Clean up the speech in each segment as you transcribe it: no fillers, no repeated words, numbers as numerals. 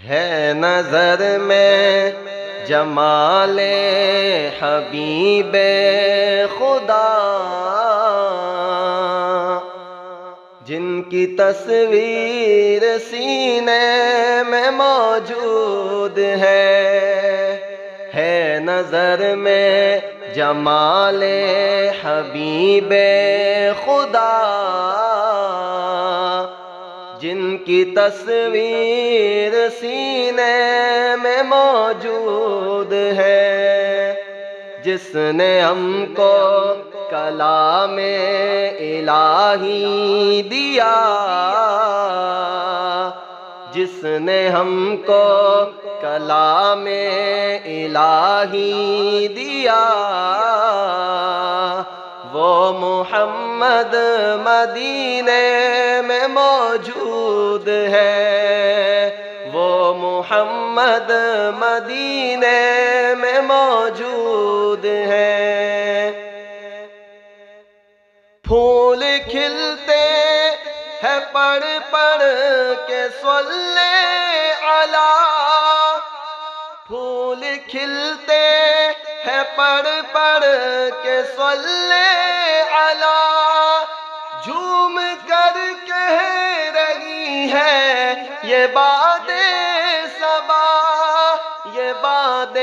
ہے نظر میں جمال حبیب خدا، جن کی تصویر سینے میں موجود ہے نظر میں جمال حبیب خدا، جن کی تصویر سینے میں موجود ہے، جس نے ہم کو کلام الہی دیا، جس نے ہم کو کلام الہی دیا، وہ محمد مدینے میں موجود ہے، وہ محمد مدینے میں موجود ہے۔ پھول کھلتے ہیں پڑھ پڑھ کے صلی علی، پھول کھلتے ہیں پڑھ پڑھ کے صلی علی، جھوم کر کہہ رہی ہے یہ باد صبا، یہ باد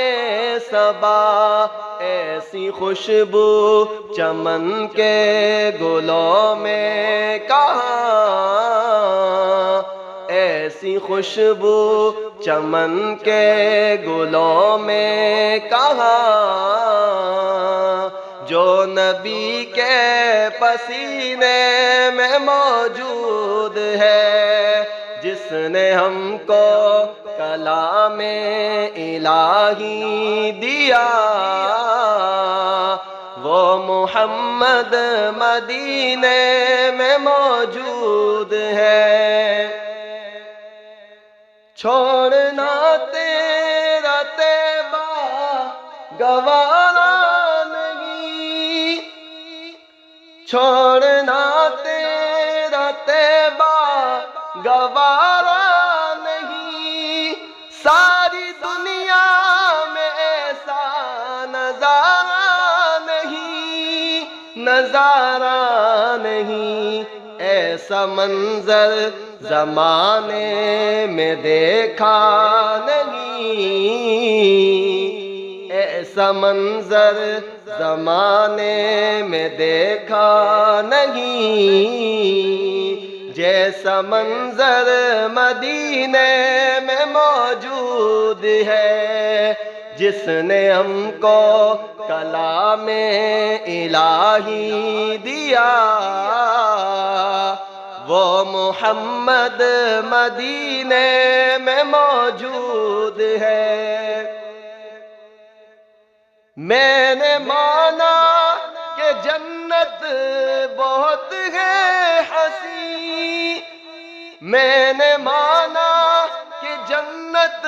صبا، ایسی خوشبو چمن کے گلوں میں کہاں، ایسی خوشبو چمن کے گلوں میں کہاں، جو نبی کے پسینے میں موجود ہے، جس نے ہم کو کلام الہی دیا، وہ محمد مدینے میں موجود ہے۔ چھوڑنا تیرا طیبہ گوارا نہیں، چھوڑنا تیرا طیبہ گوارا نہیں، ساری دنیا میں ایسا نظارہ نہیں، نظارہ نہیں، ایسا منظر زمانے میں دیکھا نہیں، ایسا منظر زمانے میں دیکھا نہیں، جیسا منظر مدینے میں موجود ہے، جس نے ہم کو کلام الہی دیا، وہ محمد مدینے میں موجود ہے۔ میں نے مانا کہ جنت بہت ہے حسین، میں نے مانا کہ جنت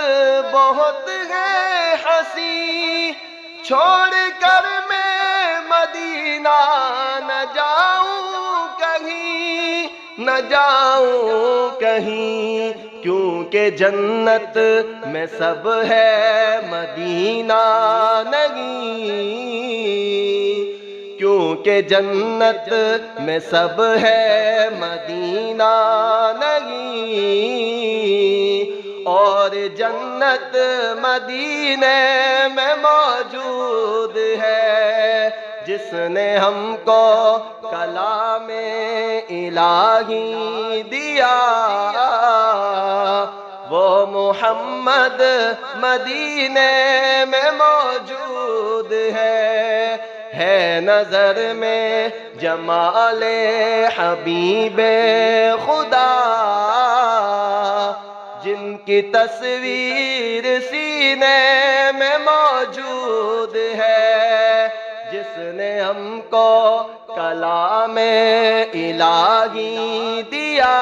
بہت ہے حسین، چھوڑ کر میں مدینہ نہ جاؤں کہیں، نہ جاؤں کہیں، کیونکہ جنت میں سب ہے مدینہ نہیں، کیونکہ جنت میں سب ہے مدینہ نہیں، اور جنت مدینے میں موجود ہے، جس نے ہم کو کلام الہی دیا، وہ محمد مدینے میں موجود ہے نظر میں جمال حبیب خدا، جن کی تصویر سینے میں موجود ہے، جس نے ہم کو کلام الہی دیا،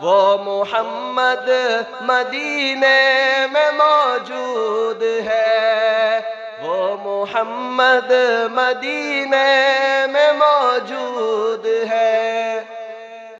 وہ محمد مدینے میں موجود ہے، وہ محمد مدینے میں موجود ہے۔